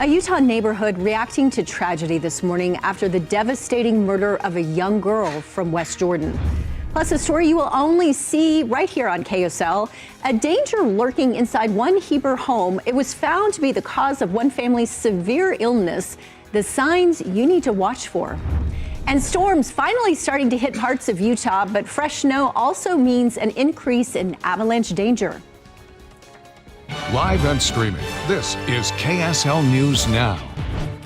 A Utah neighborhood reacting to tragedy this morning after the devastating murder of a young girl from West Jordan. Plus, a story you will only see right here on KSL. A danger lurking inside one Heber home. It was found to be the cause of one family's severe illness. The signs you need to watch for. And storms finally starting to hit parts of Utah, but fresh snow also means an increase in avalanche danger. Live and streaming, this is KSL News Now.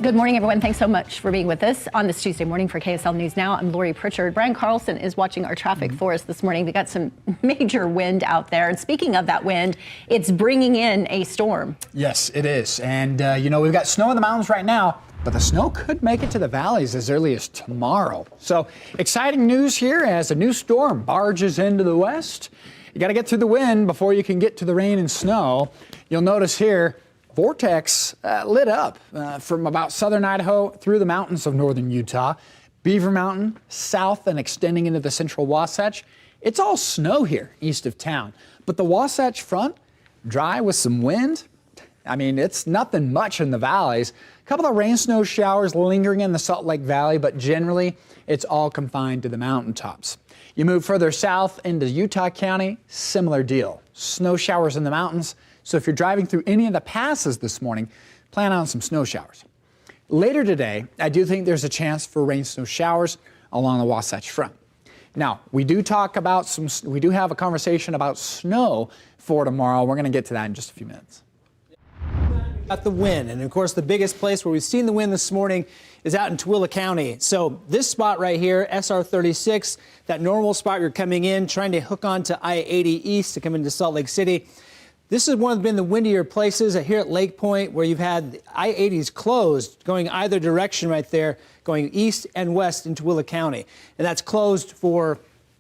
Good morning, everyone. Thanks so much for being with us on this Tuesday morning for KSL News Now. I'm Lori Pritchard. Brian Carlson is watching our traffic for us this morning. We got some major wind out there. And speaking of that wind, it's bringing in a storm. Yes, it is. And, we've got snow in the mountains right now, but the snow could make it to the valleys as early as tomorrow. So exciting news here as a new storm barges into the west. You got to get through the wind before you can get to the rain and snow. You'll notice here, vortex lit up from about southern Idaho through the mountains of northern Utah, Beaver Mountain, south and extending into the central Wasatch. It's all snow here east of town, but the Wasatch Front, dry with some wind. I mean, it's nothing much in the valleys. A couple of rain snow showers lingering in the Salt Lake Valley, but generally it's all confined to the mountaintops. You move further south into Utah County, similar deal. Snow showers in the mountains. So if you're driving through any of the passes this morning, plan on some snow showers. Later today, I do think there's a chance for rain snow showers along the Wasatch Front. Now, we do have a conversation about snow for tomorrow. We're going to get to that in just a few minutes. At the wind, and of course the biggest place where we've seen the wind this morning is out in Tooele County. So this spot right here, SR 36, that normal spot you're coming in, trying to hook onto I-80 east to come into Salt Lake City. This has been the windier places here at Lake Point, where you've had I-80s closed going either direction right there, going east and west in Tooele County. And that's closed for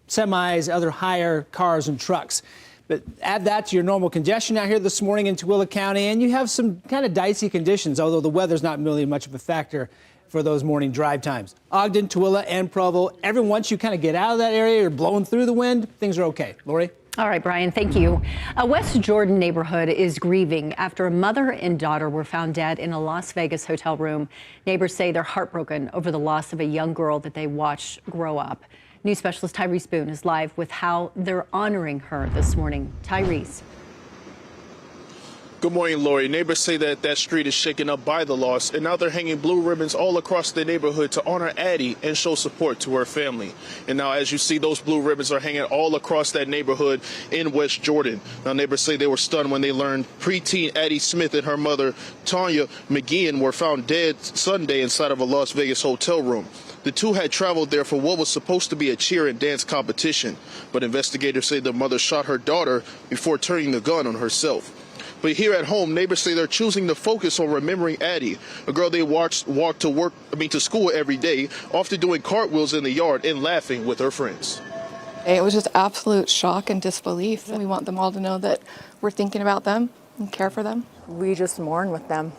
semis, other higher cars and trucks. But add that to your normal congestion out here this morning in Tooele County, and you have some kind of dicey conditions, although the weather's not really much of a factor for those morning drive times. Ogden, Tooele, and Provo, once you kind of get out of that area, you're blowing through the wind, things are okay. Lori? All right, Brian, thank you. A West Jordan neighborhood is grieving after a mother and daughter were found dead in a Las Vegas hotel room. Neighbors say they're heartbroken over the loss of a young girl that they watched grow up. News specialist Tyrese Boone is live with how they're honoring her this morning. Tyrese. Good morning, Lori. Neighbors say that street is shaken up by the loss, and now they're hanging blue ribbons all across the neighborhood to honor Addie and show support to her family. And now, as you see, those blue ribbons are hanging all across that neighborhood in West Jordan. Now, neighbors say they were stunned when they learned preteen Addie Smith and her mother, Tanya McGeehan, were found dead Sunday inside of a Las Vegas hotel room. The two had traveled there for what was supposed to be a cheer and dance competition, but investigators say the mother shot her daughter before turning the gun on herself. But here at home, neighbors say they're choosing to focus on remembering Addie, a girl they walked to school every day, often doing cartwheels in the yard and laughing with her friends. It was just absolute shock and disbelief. We want them all to know that we're thinking about them and care for them. We just mourn with them.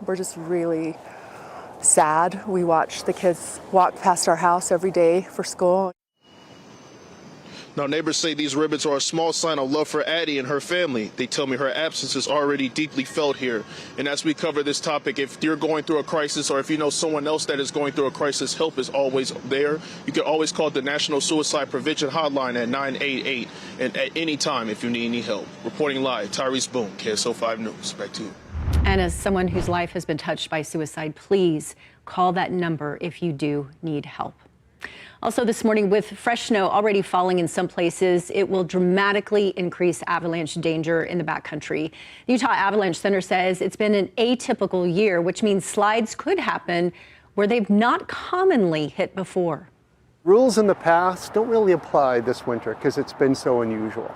We're just really sad. We watch the kids walk past our house every day for school. Now, neighbors say these ribbons are a small sign of love for Addie and her family. They tell me her absence is already deeply felt here. And as we cover this topic, if you're going through a crisis or if you know someone else that is going through a crisis, help is always there. You can always call the National Suicide Prevention Hotline at 988 and at any time if you need any help. Reporting live, Tyrese Boone, KSL 5 News. Back to you. And as someone whose life has been touched by suicide, please call that number if you do need help. Also this morning, with fresh snow already falling in some places, it will dramatically increase avalanche danger in the backcountry. The Utah Avalanche Center says it's been an atypical year, which means slides could happen where they've not commonly hit before. Rules in the past don't really apply this winter because it's been so unusual.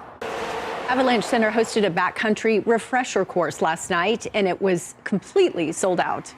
Avalanche Center hosted a backcountry refresher course last night, and it was completely sold out.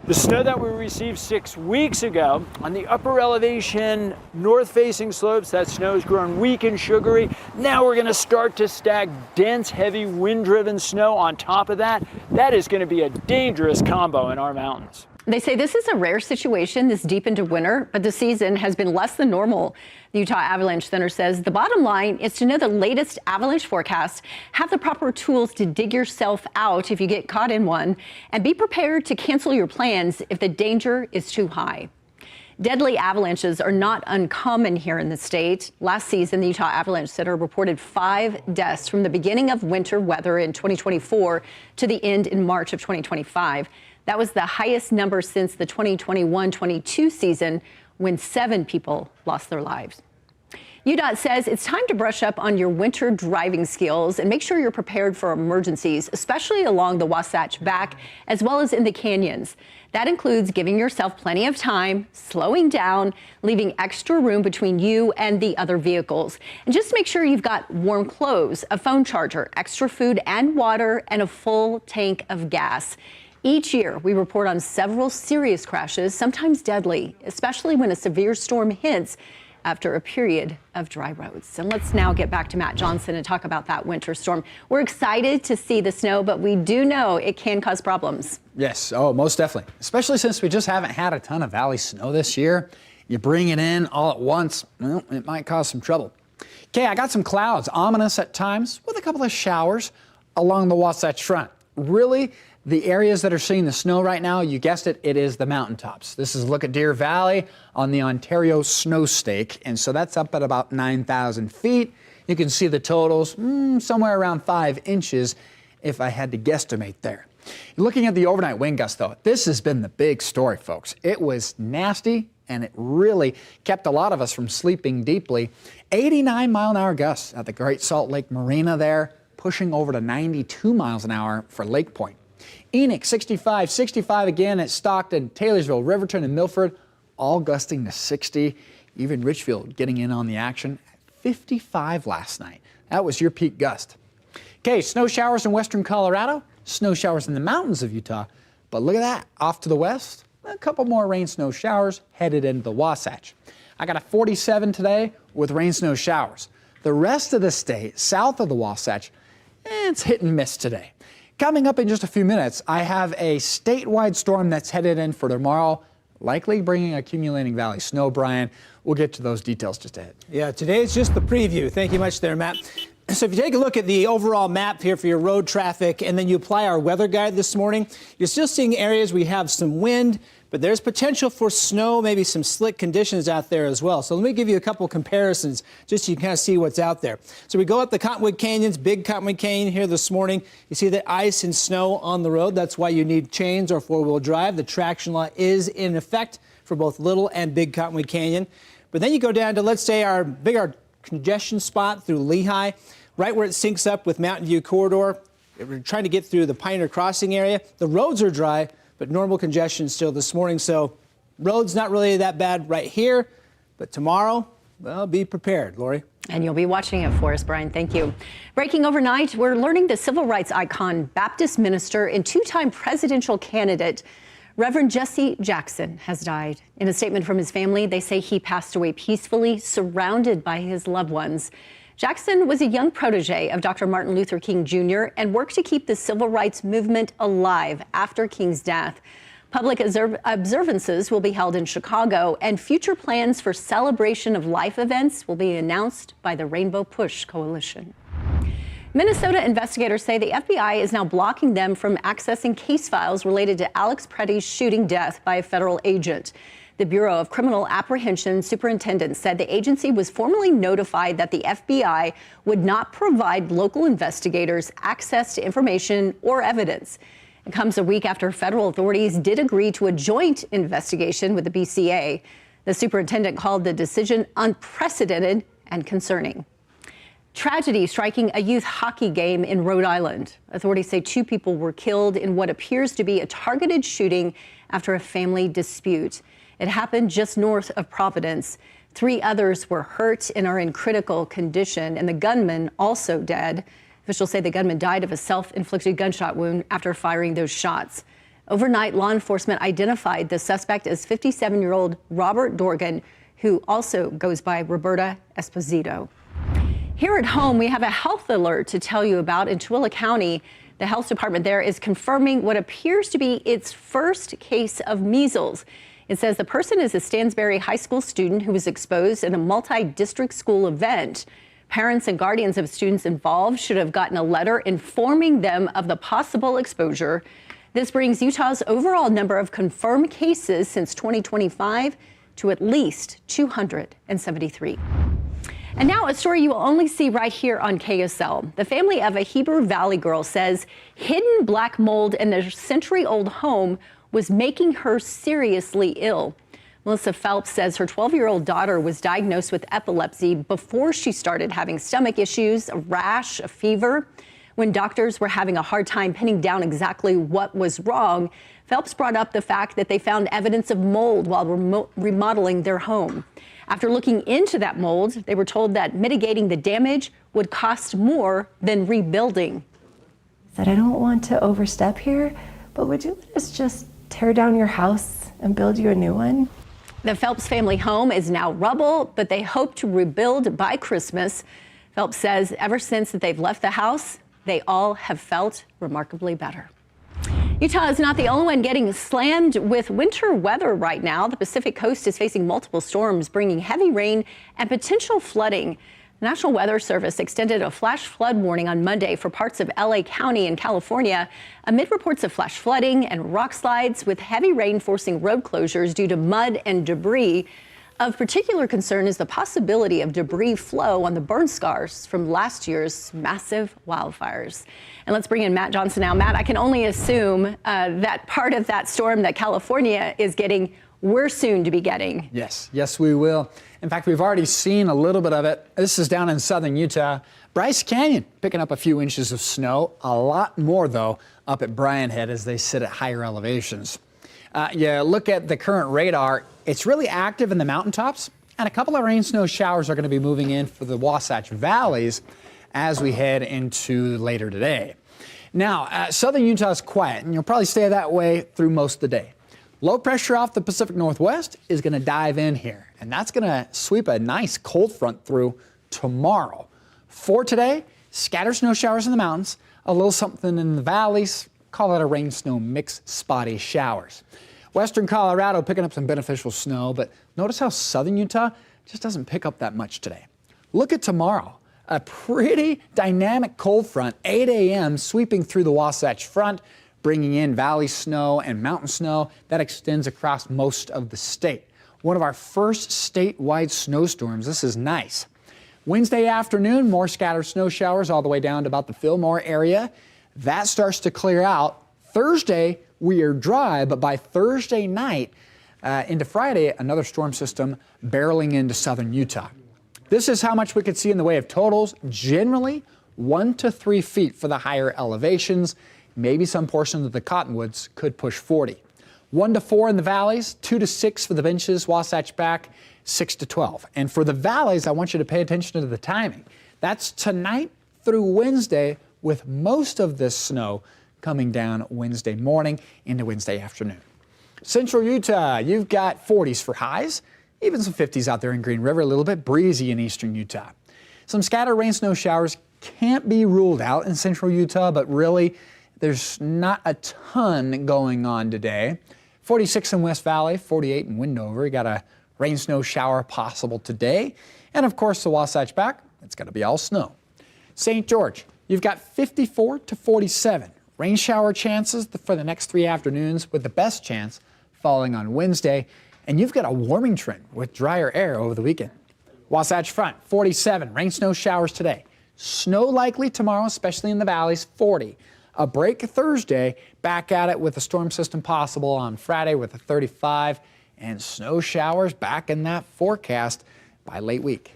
The snow that we received 6 weeks ago on the upper elevation, north-facing slopes, that snow has grown weak and sugary. Now we're going to start to stack dense, heavy, wind-driven snow on top of that. That is going to be a dangerous combo in our mountains. They say this is a rare situation this deep into winter, but the season has been less than normal. The Utah Avalanche Center says the bottom line is to know the latest avalanche forecast, have the proper tools to dig yourself out if you get caught in one, and be prepared to cancel your plans if the danger is too high. Deadly avalanches are not uncommon here in the state. Last season, the Utah Avalanche Center reported 5 deaths from the beginning of winter weather in 2024 to the end in March of 2025. That was the highest number since the 2021-22 season, when 7 people lost their lives. UDOT says it's time to brush up on your winter driving skills and make sure you're prepared for emergencies, especially along the Wasatch Back as well as in the canyons. That includes giving yourself plenty of time, slowing down, leaving extra room between you and the other vehicles. And just make sure you've got warm clothes, a phone charger, extra food and water, and a full tank of gas. Each year, we report on several serious crashes, sometimes deadly, especially when a severe storm hits after a period of dry roads. And let's now get back to Matt Johnson and talk about that winter storm. We're excited to see the snow, but we do know it can cause problems. Yes, oh, most definitely. Especially since we just haven't had a ton of valley snow this year. You bring it in all at once, well, it might cause some trouble. Okay, I got some clouds, ominous at times, with a couple of showers along the Wasatch Front. Really, the areas that are seeing the snow right now, you guessed it, it is the mountaintops. This is a look at Deer Valley on the Ontario Snow Stake, and so that's up at about 9,000 feet. You can see the totals, somewhere around 5 inches if I had to guesstimate there. Looking at the overnight wind gust, though, this has been the big story, folks. It was nasty, and it really kept a lot of us from sleeping deeply. 89-mile-an-hour gusts at the Great Salt Lake Marina there, pushing over to 92 miles an hour for Lake Point. Enoch, 65, 65 again at Stockton, Taylorsville, Riverton, and Milford, all gusting to 60. Even Richfield getting in on the action at 55 last night. That was your peak gust. Okay, snow showers in western Colorado, snow showers in the mountains of Utah. But look at that, off to the west, a couple more rain snow showers headed into the Wasatch. I got a 47 today with rain snow showers. The rest of the state, south of the Wasatch, it's hit and miss today. Coming up in just a few minutes, I have a statewide storm that's headed in for tomorrow, likely bringing accumulating valley snow, Brian. We'll get to those details just ahead. Yeah, today is just the preview. Thank you much there, Matt. So if you take a look at the overall map here for your road traffic, and then you apply our weather guide this morning, you're still seeing areas we have some wind, but there's potential for snow, maybe some slick conditions out there as well. So let me give you a couple comparisons just so you can kind of see what's out there. So we go up the Cottonwood Canyons, big Cottonwood Canyon here this morning. You see the ice and snow on the road. That's why you need chains or four-wheel drive. The traction law is in effect for both Little and Big Cottonwood Canyon. But then you go down to, let's say, our congestion spot through Lehigh, right where it syncs up with Mountain View Corridor. We're trying to get through the Pioneer Crossing area. The roads are dry, but normal congestion still this morning. So roads not really that bad right here, but tomorrow, well, be prepared, Lori. And you'll be watching it for us, Brian. Thank you. Breaking overnight, we're learning the civil rights icon, Baptist minister, and two-time presidential candidate, Reverend Jesse Jackson, has died. In a statement from his family, they say he passed away peacefully, surrounded by his loved ones. Jackson was a young protege of Dr. Martin Luther King Jr. and worked to keep the civil rights movement alive after King's death. Public observances will be held in Chicago, and future plans for celebration of life events will be announced by the Rainbow Push Coalition. Minnesota investigators say the FBI is now blocking them from accessing case files related to Alex Pretty's shooting death by a federal agent. The Bureau of Criminal Apprehension superintendent said the agency was formally notified that the FBI would not provide local investigators access to information or evidence. It comes a week after federal authorities did agree to a joint investigation with the BCA. The superintendent called the decision unprecedented and concerning. Tragedy striking a youth hockey game in Rhode Island. Authorities say 2 people were killed in what appears to be a targeted shooting after a family dispute. It happened just north of Providence. 3 others were hurt and are in critical condition, and the gunman also dead. Officials say the gunman died of a self-inflicted gunshot wound after firing those shots. Overnight, law enforcement identified the suspect as 57-year-old Robert Dorgan, who also goes by Roberta Esposito. Here at home, we have a health alert to tell you about in Tooele County. The health department there is confirming what appears to be its first case of measles. It says the person is a Stansbury High School student who was exposed in a multi-district school event. Parents and guardians of students involved should have gotten a letter informing them of the possible exposure. This brings Utah's overall number of confirmed cases since 2025 to at least 273. And now a story you will only see right here on KSL. The family of a Heber Valley girl says hidden black mold in their century-old home was making her seriously ill. Melissa Phelps says her 12-year-old daughter was diagnosed with epilepsy before she started having stomach issues, a rash, a fever. When doctors were having a hard time pinning down exactly what was wrong, Phelps brought up the fact that they found evidence of mold while remodeling their home. After looking into that mold, they were told that mitigating the damage would cost more than rebuilding. I said, I don't want to overstep here, but would you let us just tear down your house and build you a new one? The Phelps family home is now rubble, but they hope to rebuild by Christmas. Phelps says ever since that they've left the house, they all have felt remarkably better. Utah is not the only one getting slammed with winter weather right now. The Pacific coast is facing multiple storms, bringing heavy rain and potential flooding. The National Weather Service extended a flash flood warning on Monday for parts of LA County in California amid reports of flash flooding and rock slides, with heavy rain forcing road closures due to mud and debris. Of particular concern is the possibility of debris flow on the burn scars from last year's massive wildfires. And let's bring in Matt Johnson now. Matt, I can only assume that part of that storm that California is getting, we're soon to be getting. Yes, we will. In fact, we've already seen a little bit of it. This is down in southern Utah. Bryce Canyon picking up a few inches of snow, a lot more, though, up at Bryan Head as they sit at higher elevations. You look at the current radar, it's really active in the mountaintops, and a couple of rain snow showers are going to be moving in for the Wasatch Valleys as we head into later today. Now, southern Utah is quiet, and you'll probably stay that way through most of the day. Low pressure off the Pacific Northwest is going to dive in here, and that's going to sweep a nice cold front through tomorrow. For today, scattered snow showers in the mountains, a little something in the valleys, call it a rain snow mix, spotty showers. Western Colorado picking up some beneficial snow, but notice how southern Utah just doesn't pick up that much today. Look at tomorrow. A pretty dynamic cold front, 8 a.m. sweeping through the Wasatch Front, bringing in valley snow and mountain snow that extends across most of the state. One of our first statewide snowstorms. This is nice. Wednesday afternoon, more scattered snow showers all the way down to about the Fillmore area. That starts to clear out. Thursday, we are dry, but by Thursday night into Friday, another storm system barreling into southern Utah. This is how much we could see in the way of totals. Generally, 1 to 3 feet for the higher elevations. Maybe some portions of the cottonwoods could push 40. 1 to 4 in the valleys, 2 to 6 for the benches, Wasatch back, 6 to 12. And for the valleys, I want you to pay attention to the timing. That's tonight through Wednesday, with most of this snow coming down Wednesday morning into Wednesday afternoon. Central Utah, you've got 40s for highs, even some 50s out there in Green River, a little bit breezy in eastern Utah. Some scattered rain snow showers can't be ruled out in central Utah, but really there's not a ton going on today. 46 in West Valley, 48 in Windover. You got a rain snow shower possible today. And of course the Wasatch back, it's going to be all snow. St. George, you've got 54 to 47. Rain shower chances for the next 3 afternoons, with the best chance falling on Wednesday. And you've got a warming trend with drier air over the weekend. Wasatch Front, 47. Rain snow showers today. Snow likely tomorrow, especially in the valleys, 40. A break Thursday, back at it with a storm system possible on Friday with a 35. And snow showers back in that forecast by late week.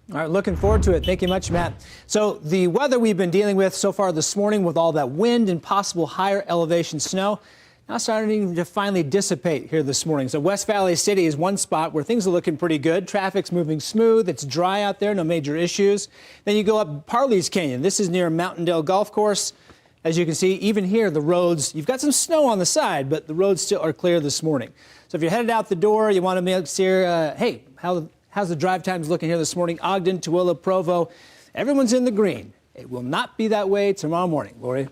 All right, looking forward to it. Thank you much, Matt. So the weather we've been dealing with so far this morning, with all that wind and possible higher elevation snow, now starting to finally dissipate here this morning. So West Valley City is one spot where things are looking pretty good. Traffic's moving smooth. It's dry out there, no major issues. Then you go up Parley's Canyon. This is near Mountaindale Golf Course. As you can see, even here, the roads, you've got some snow on the side, but the roads still are clear this morning. So if you're headed out the door, you want to make sure, hey, how's the drive times looking here this morning? Ogden, Tooele, Provo, everyone's in the green. It will not be that way tomorrow morning, Lori.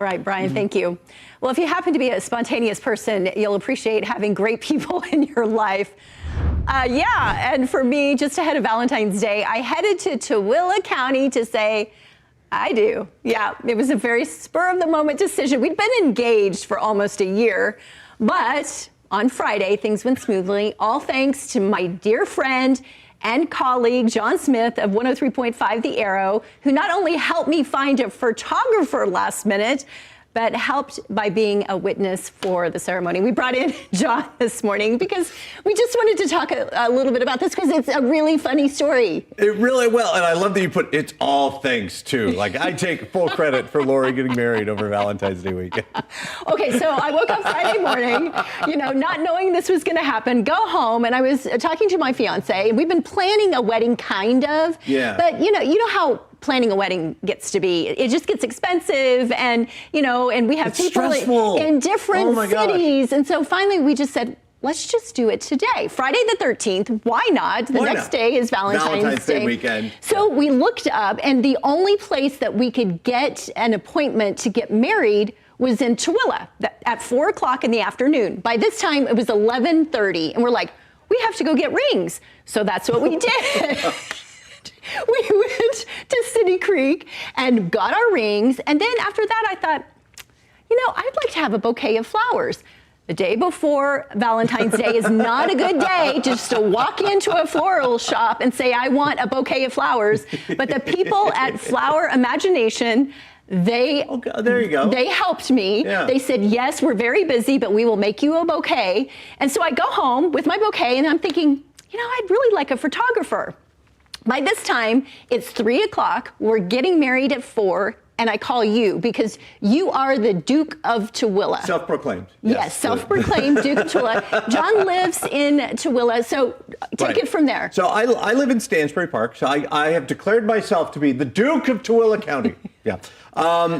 right, Brian, thank you. Well, if you happen to be a spontaneous person, you'll appreciate having great people in your life. And for me, just ahead of Valentine's Day, I headed to Tooele County to say, I do. Yeah, it was a very spur-of-the-moment decision. We'd been engaged for almost a year, but on Friday, things went smoothly, all thanks to my dear friend and colleague, John Smith of 103.5 The Arrow, who not only helped me find a photographer last minute, but helped by being a witness for the ceremony. We brought in John this morning because we just wanted to talk a little bit about this because it's a really funny story. It really will, and I love that you put it's all thanks to. Like, I take full credit for Lori getting married over Valentine's Day weekend. Okay, so I woke up Friday morning, not knowing this was gonna happen, go home, and I was talking to my fiance, and we've been planning a wedding, kind of. Yeah. But you know how planning a wedding gets to be. It just gets expensive, and and we have It's people stressful. in different Oh cities. And so finally we just said, let's just do it today. Friday the 13th, why not? The next day is Valentine's Day weekend. So we looked up, and the only place that we could get an appointment to get married was in Tooele at 4 o'clock in the afternoon. By this time it was 11:30, and we're like, we have to go get rings. So that's what we did. We went to City Creek and got our rings. And then after that, I thought, I'd like to have a bouquet of flowers. The day before Valentine's Day is not a good day just to walk into a floral shop and say, I want a bouquet of flowers. But the people at Flower Imagination, there you go. They helped me. Yeah. They said, yes, we're very busy, but we will make you a bouquet. And so I go home with my bouquet, and I'm thinking, I'd really like a photographer. By this time, it's 3 o'clock, we're getting married at 4, and I call you because you are the Duke of Tooele. Self-proclaimed. Yes, self-proclaimed Duke of Tooele. John lives in Tooele, so take it from there. So I live in Stansbury Park, so I have declared myself to be the Duke of Tooele County. Yeah.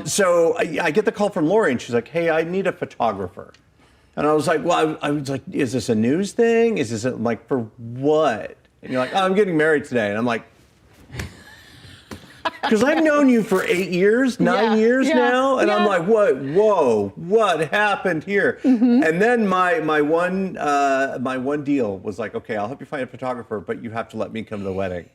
So I get the call from Lori, and she's like, hey, I need a photographer. And I was like, well, I was like, is this a news thing? Is this like for what? And you're like, oh, I'm getting married today. And I'm like, because I've known you for 8 years, 9 years now. And I'm like, what happened here? Mm-hmm. And then my one deal was like, okay, I'll help you find a photographer, but you have to let me come to the wedding.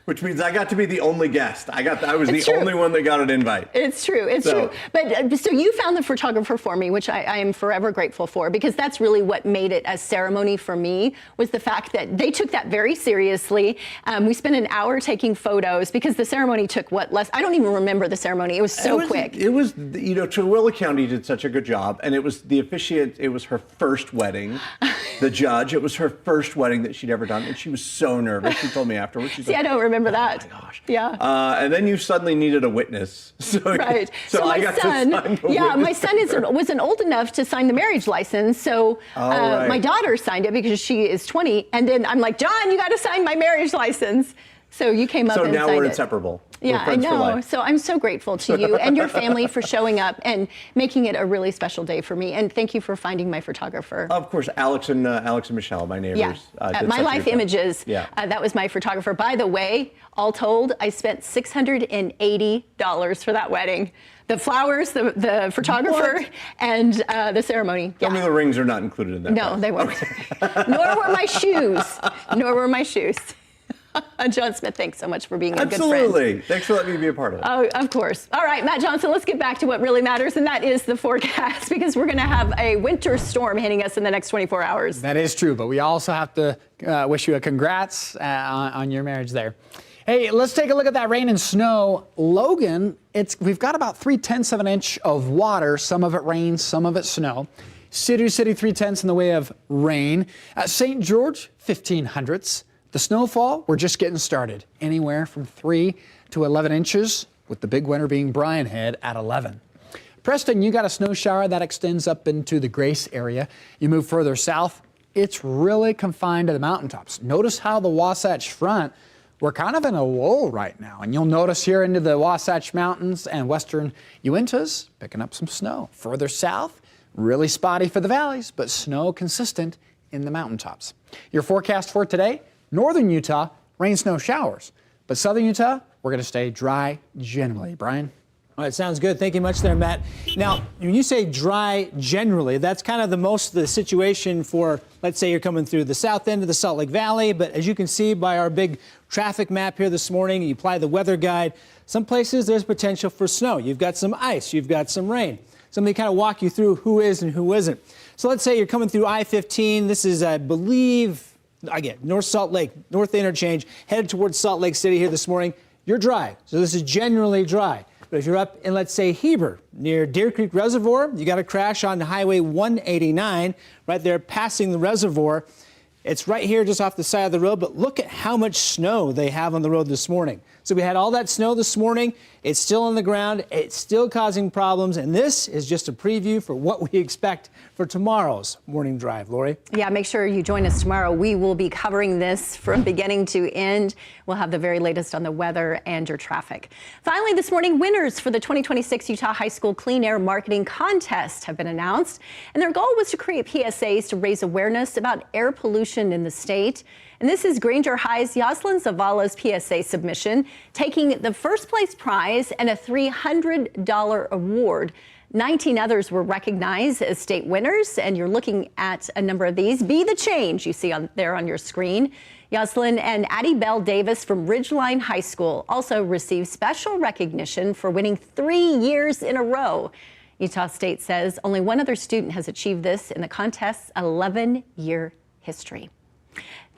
Which means I got to be the only guest. I was the only one that got an invite. It's true. It's true. But so you found the photographer for me, which I am forever grateful for, because that's really what made it a ceremony for me, was the fact that they took that very seriously. We spent an hour taking photos because the ceremony took I don't even remember the ceremony. It was so quick. It was, Tooele County did such a good job, and it was the officiant. It was her first wedding. The judge. It was her first wedding that she'd ever done, and she was so nervous. She told me afterwards. She's like, I don't remember that. Oh my gosh. Yeah. And then you suddenly needed a witness. Right. So my I got son, to sign the my son wasn't old enough to sign the marriage license, so my daughter signed it because she is 20, and then I'm like, John, you got to sign my marriage license. So you came up and signed it. So now we're inseparable. Yeah, I know. So I'm so grateful to you and your family for showing up and making it a really special day for me. And thank you for finding my photographer. Of course, Alex and Michelle, my neighbors. Yeah, My Life Images. Yeah. That was my photographer. By the way, all told, I spent $680 for that wedding. The flowers, the photographer, and the ceremony. Tell me the rings are not included in that. No, they weren't. Nor were my shoes. John Smith, thanks so much for being a good friend. Absolutely. Thanks for letting me be a part of it. Oh, of course. All right, Matt Johnson, let's get back to what really matters, and that is the forecast, because we're going to have a winter storm hitting us in the next 24 hours. That is true, but we also have to wish you a congrats on your marriage there. Hey, let's take a look at that rain and snow. Logan, we've got about 3/10 of an inch of water. Some of it rain, some of it snow. City 3/10 in the way of rain. St. George, 1500ths. The snowfall, we're just getting started. Anywhere from 3 to 11 inches, with the big winner being Bryan Head at 11. Preston, you got a snow shower that extends up into the Grace area. You move further south, it's really confined to the mountaintops. Notice how the Wasatch Front, we're kind of in a lull right now. And you'll notice here into the Wasatch Mountains and western Uintas, picking up some snow. Further south, really spotty for the valleys, but snow consistent in the mountaintops. Your forecast for today? Northern Utah, rain, snow, showers. But southern Utah, we're going to stay dry generally. Brian? All right, sounds good. Thank you much there, Matt. Now, when you say dry generally, that's kind of the situation for, let's say you're coming through the south end of the Salt Lake Valley, but as you can see by our big traffic map here this morning, you apply the weather guide, some places there's potential for snow. You've got some ice, you've got some rain. So let me kind of walk you through who is and who isn't. So let's say you're coming through I-15. This is, I believe, again, North Salt Lake, North Interchange, headed towards Salt Lake City here this morning. You're dry, so this is generally dry. But if you're up in, let's say, Heber, near Deer Creek Reservoir, you got a crash on Highway 189, right there passing the reservoir. It's right here just off the side of the road, but look at how much snow they have on the road this morning. So we had all that snow this morning. It's still on the ground. It's still causing problems. And this is just a preview for what we expect for tomorrow's morning drive. Lori? Yeah, make sure you join us tomorrow. We will be covering this from beginning to end. We'll have the very latest on the weather and your traffic. Finally, this morning, winners for the 2026 Utah High School Clean Air Marketing Contest have been announced. And their goal was to create PSAs to raise awareness about air pollution in the state. And this is Granger High's Yoslin Zavala's PSA submission, taking the first place prize and a $300 award. 19 others were recognized as state winners, and you're looking at a number of these. Be the Change, you see there on your screen. Yoslin and Addie Bell Davis from Ridgeline High School also received special recognition for winning 3 years in a row. Utah State says only one other student has achieved this in the contest's 11-year history.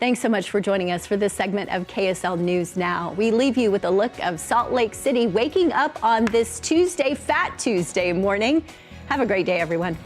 Thanks so much for joining us for this segment of KSL News Now. We leave you with a look of Salt Lake City waking up on this Tuesday, Fat Tuesday morning. Have a great day, everyone.